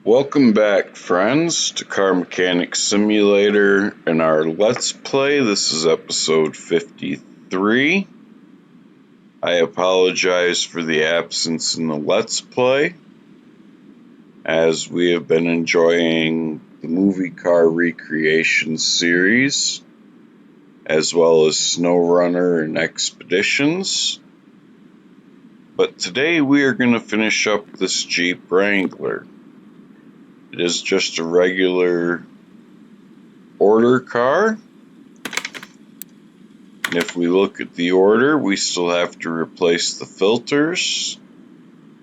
Welcome back, friends, to Car Mechanic Simulator and our Let's Play. This is episode 53. I apologize for the absence in the Let's Play, as we have been enjoying the movie car recreation series, as well as SnowRunner and Expeditions. But today we are going to finish up this Jeep Wrangler. It is just a regular order car. And if we look at the order, we still have to replace the filters,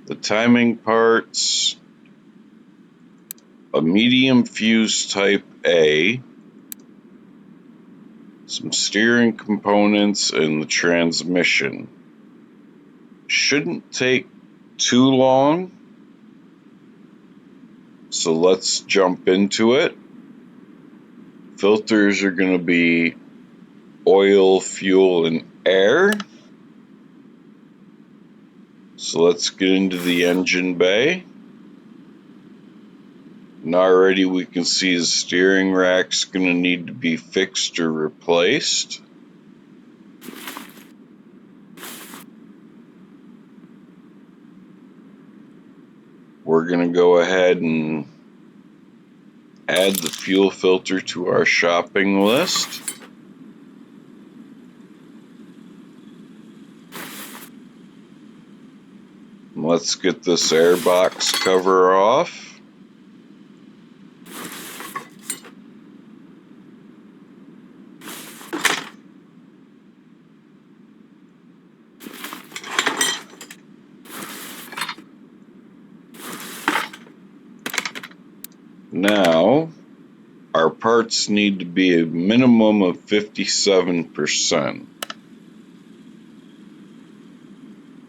the timing parts, a medium fuse type A, some steering components, and the transmission. Shouldn't take too long, so let's jump into it. Filters are going to be oil, fuel, and air. So let's get into the engine bay. And already we can see the steering rack's going to need to be fixed or replaced. We're going to go ahead and add the fuel filter to our shopping list. Let's get this airbox cover off. Now, our parts need to be a minimum of 57%.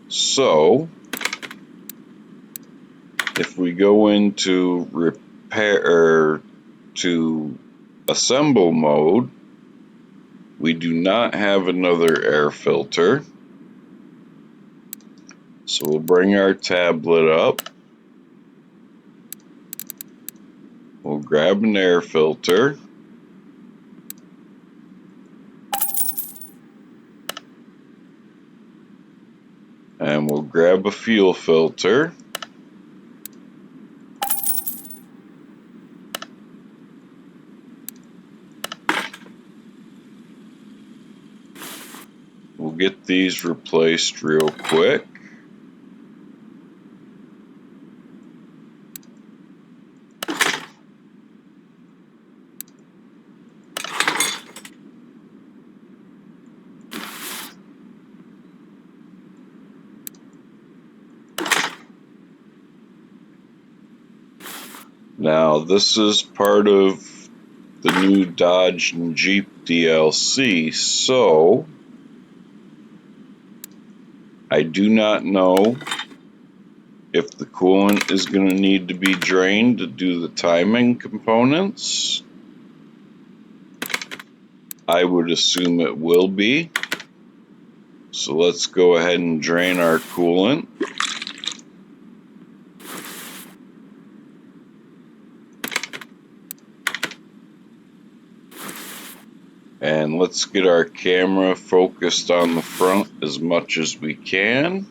So, if we go into repair or to assemble mode, we do not have another air filter. So we'll bring our tablet up. We'll grab an air filter. And we'll grab a fuel filter. We'll get these replaced real quick. Now, this is part of the new Dodge and Jeep DLC, so I do not know if the coolant is going to need to be drained to do the timing components. I would assume it will be. So let's go ahead and drain our coolant. And let's get our camera focused on the front as much as we can.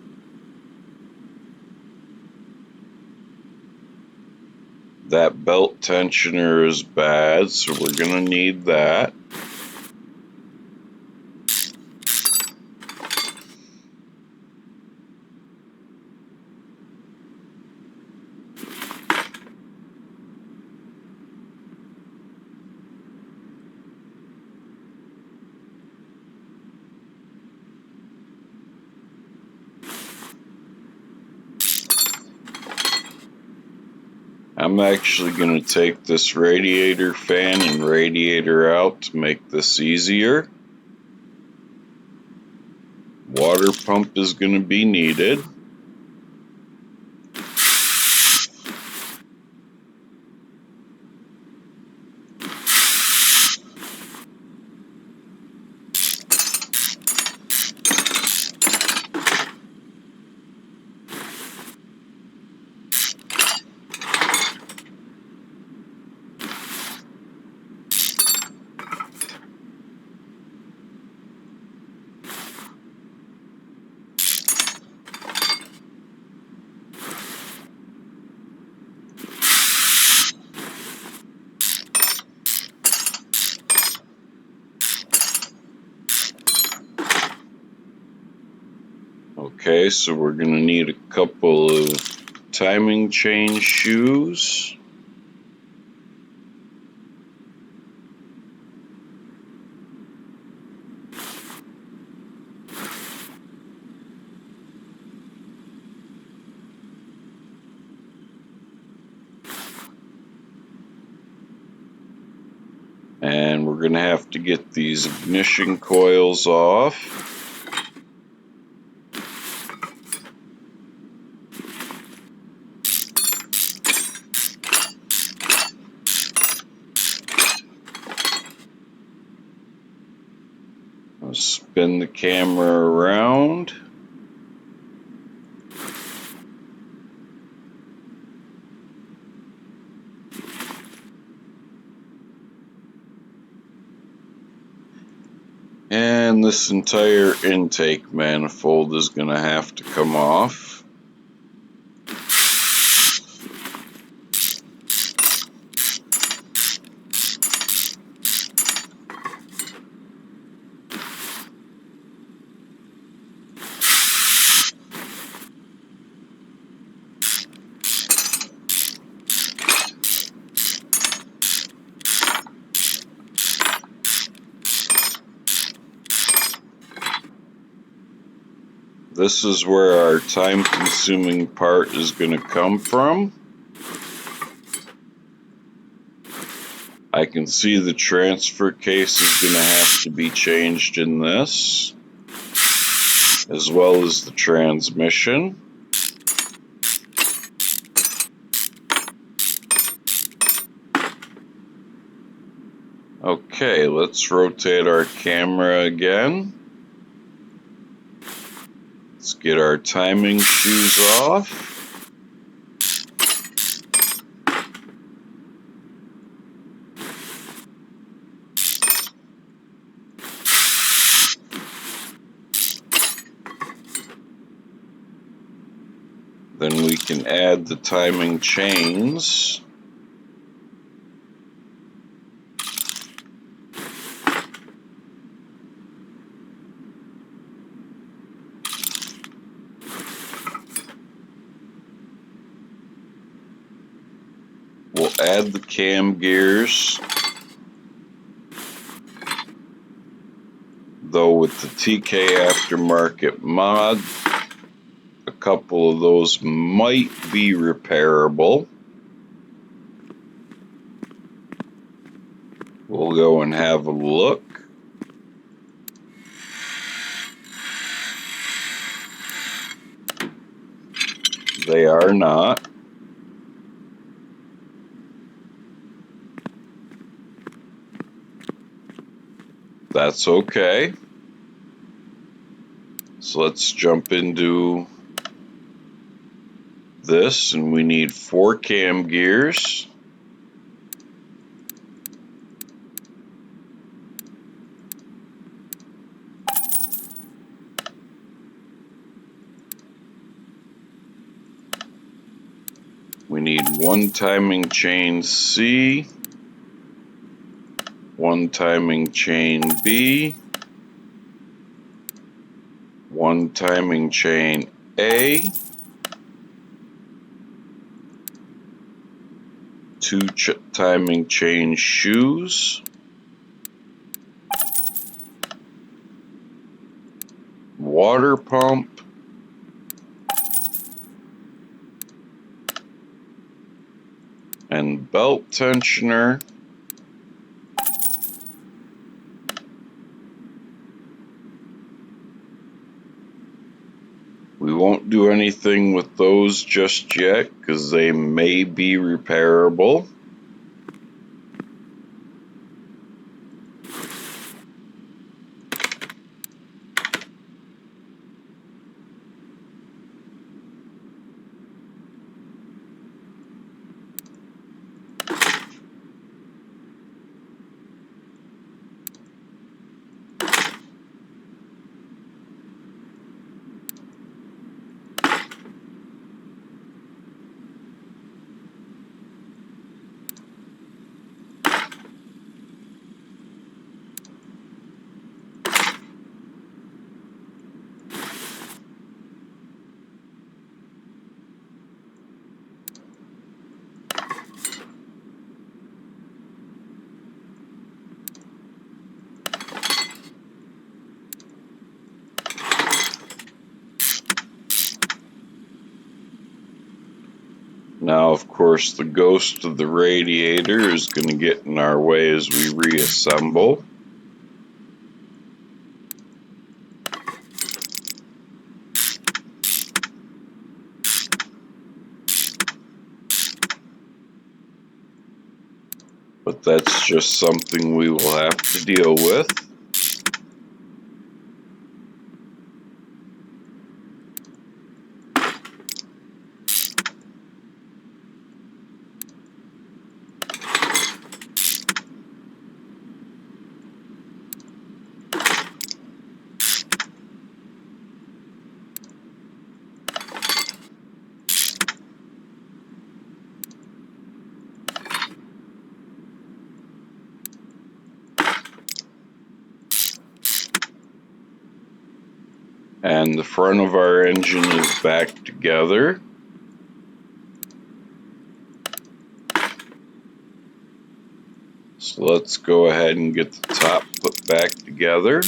That belt tensioner is bad, so we're going to need that. I'm actually going to take this radiator fan and radiator out to make this easier. Water pump is going to be needed. Okay, so we're going to need a couple of timing chain shoes. And we're going to have to get these ignition coils off. I'll spin the camera around. And this entire intake manifold is going to have to come off. This is where our time-consuming part is going to come from. I can see the transfer case is going to have to be changed in this, as well as the transmission. Okay, let's rotate our camera again. Let's get our timing shoes off. Then we can add the timing chains. We'll add the cam gears, though with the TK aftermarket mod, a couple of those might be repairable. We'll go and have a look. They are not. That's okay. So let's jump into this, and we need 4 cam gears. We need 1 timing chain C, 1 timing chain B, 1 timing chain A, 2 timing chain shoes, water pump, and belt tensioner. We won't do anything with those just yet because they may be repairable. Now, of course, the ghost of the radiator is going to get in our way as we reassemble. But that's just something we will have to deal with. And the front of our engine is back together. So let's go ahead and get the top put back together.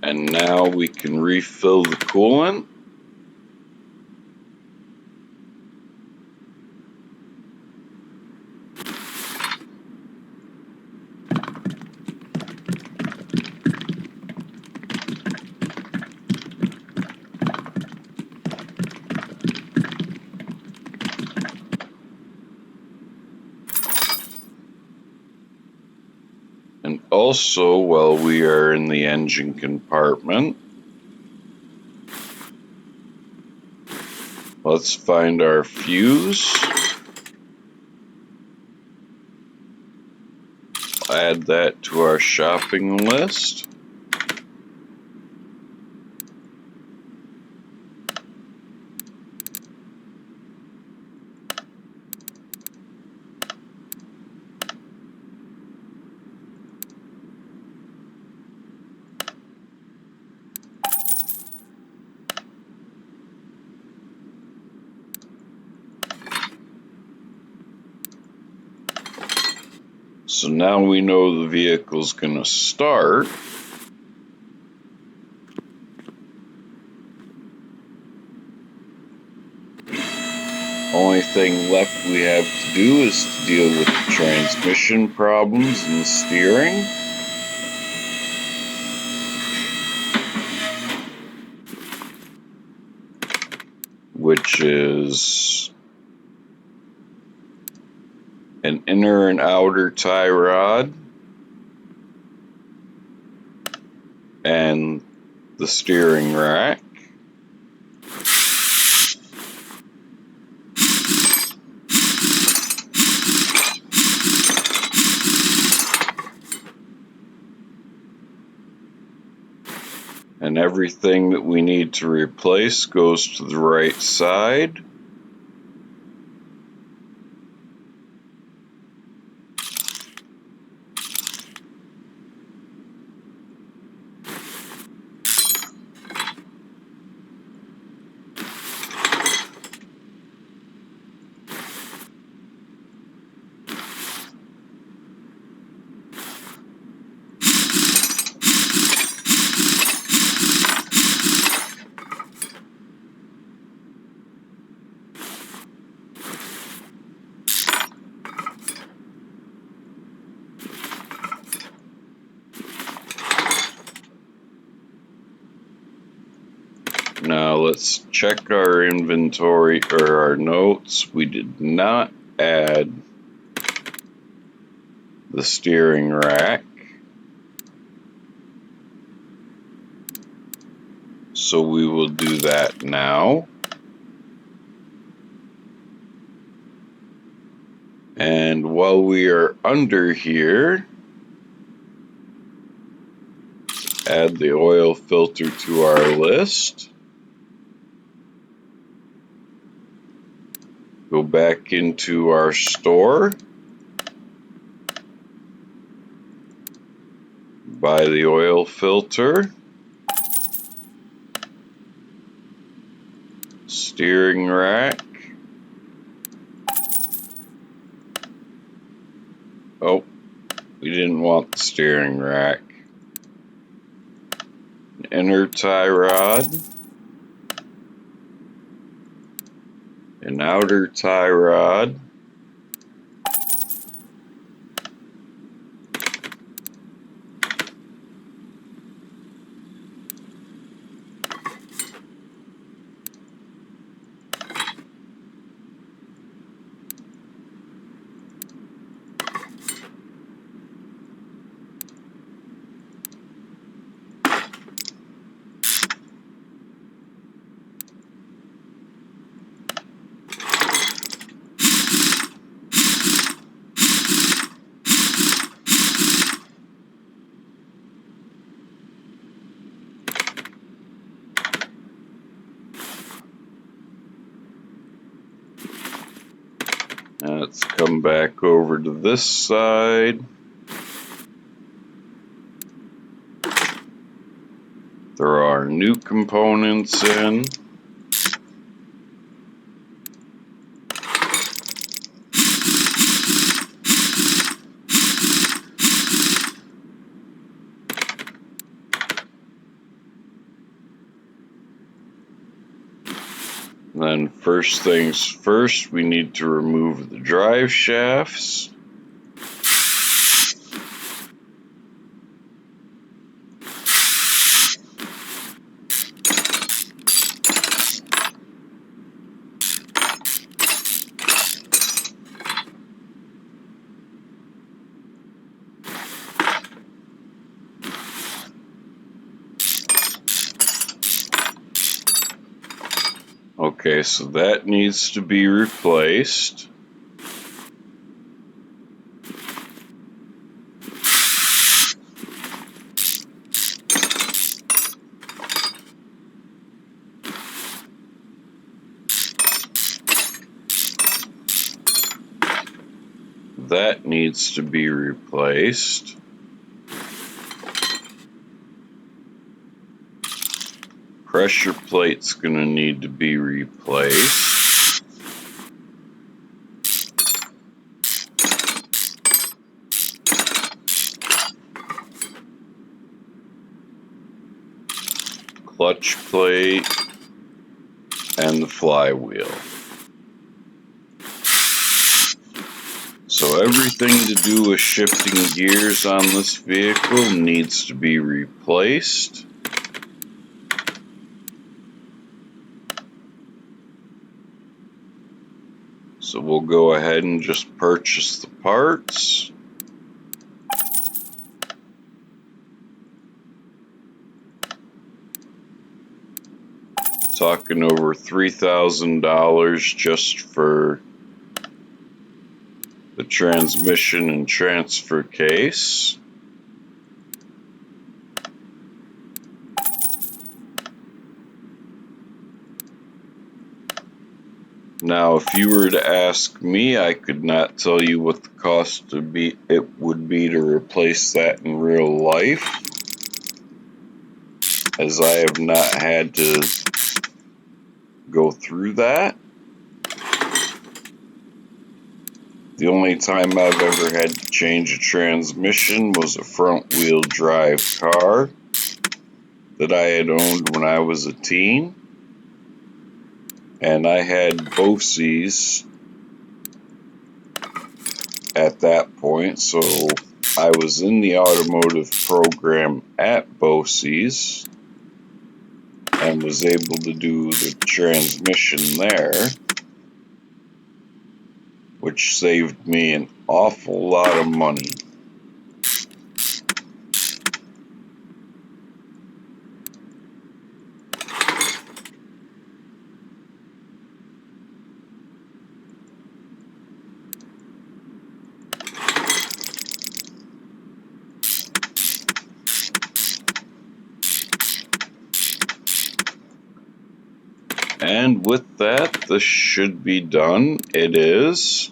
And now we can refill the coolant. And also, while we are in the engine compartment, let's find our fuse. Add that to our shopping list. So now we know the vehicle's going to start. Only thing left we have to do is to deal with the transmission problems and the steering. Which is an inner and outer tie rod and the steering rack. And everything that we need to replace goes to the right side. Now let's check our inventory or our notes. We did not add the steering rack. So we will do that now. And while we are under here, add the oil filter to our list. Go back into our store. Buy the oil filter. Steering rack. Oh, we didn't want the steering rack. Inner tie rod. An outer tie rod. Now let's come back over to this side. Throw our new components in. Then first things first, we need to remove the drive shafts. Okay, so that needs to be replaced. That needs to be replaced. Pressure plate's going to need to be replaced. Clutch plate and the flywheel. So everything to do with shifting gears on this vehicle needs to be replaced. So we'll go ahead and just purchase the parts. Talking over $3,000 just for the transmission and transfer case. Now, if you were to ask me, I could not tell you what the cost would be to replace that in real life, as I have not had to go through that. The only time I've ever had to change a transmission was a front-wheel drive car that I had owned when I was a teen. And I had Bose's at that point, so I was in the automotive program at Bose's and was able to do the transmission there. which saved me an awful lot of money. And with that, this should be done. It is.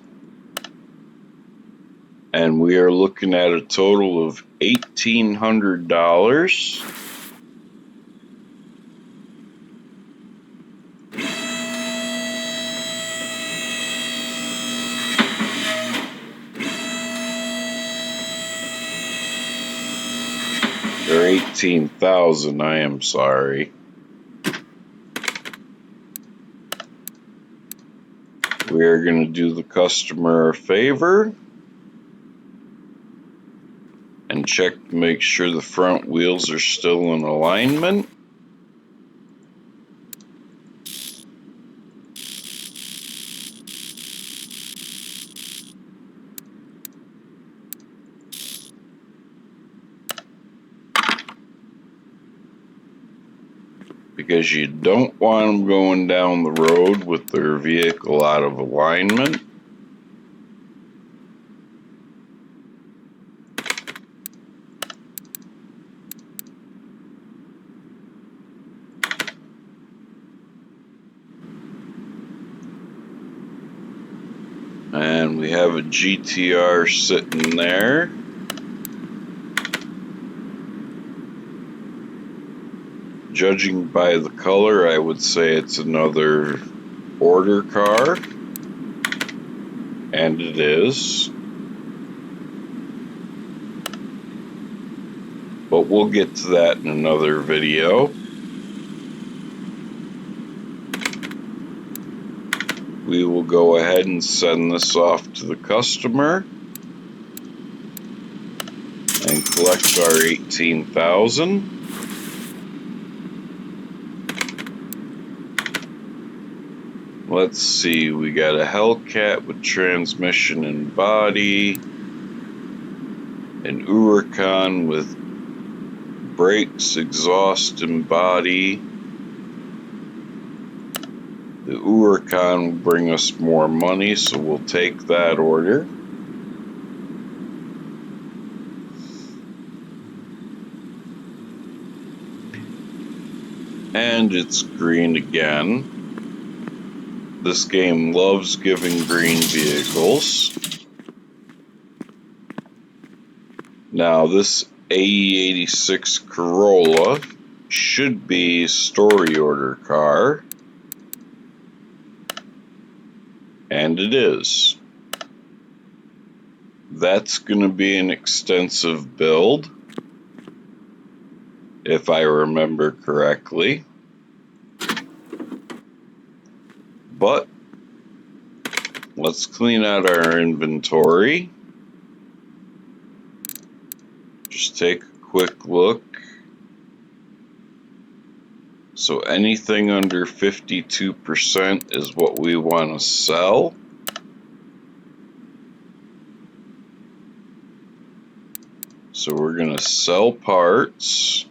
And we are looking at a total of $1,800. Or 18,000, I am sorry. We are going to do the customer a favor and check to make sure the front wheels are still in alignment. Because you don't want them going down the road with their vehicle out of alignment. And we have a GTR sitting there. Judging by the color, I would say it's another order car. And it is. But we'll get to that in another video. We will go ahead and send this off to the customer and collect our $18,000. Let's see, we got a Hellcat with transmission and body, an Huracan with brakes, exhaust, and body. The Huracan will bring us more money, so we'll take that order. And it's green again. This game loves giving green vehicles. Now, this AE86 Corolla should be a story order car. And it is. That's going to be an extensive build, if I remember correctly. But let's clean out our inventory. Just take a quick look. So anything under 52% is what we want to sell. So we're going to sell parts.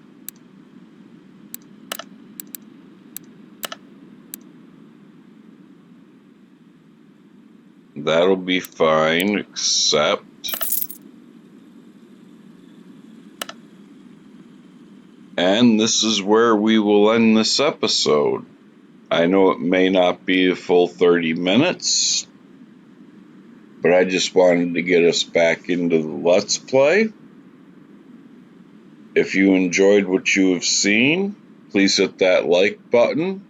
That'll be fine, except and this is where we will end this episode. I know it may not be a full 30 minutes, but I just wanted to get us back into the Let's Play. If you enjoyed what you have seen, please hit that like button.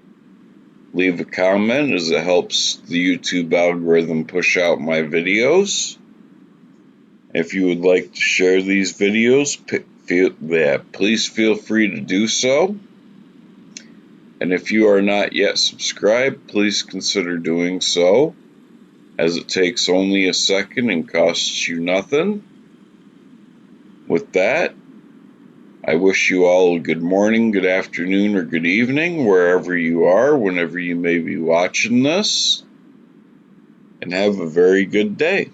Leave a comment as it helps the YouTube algorithm push out my videos. If you would like to share these videos, please feel free to do so. And if you are not yet subscribed, please consider doing so, as it takes only a second and costs you nothing. With that, I wish you all a good morning, good afternoon, or good evening, wherever you are, whenever you may be watching this. and have a very good day.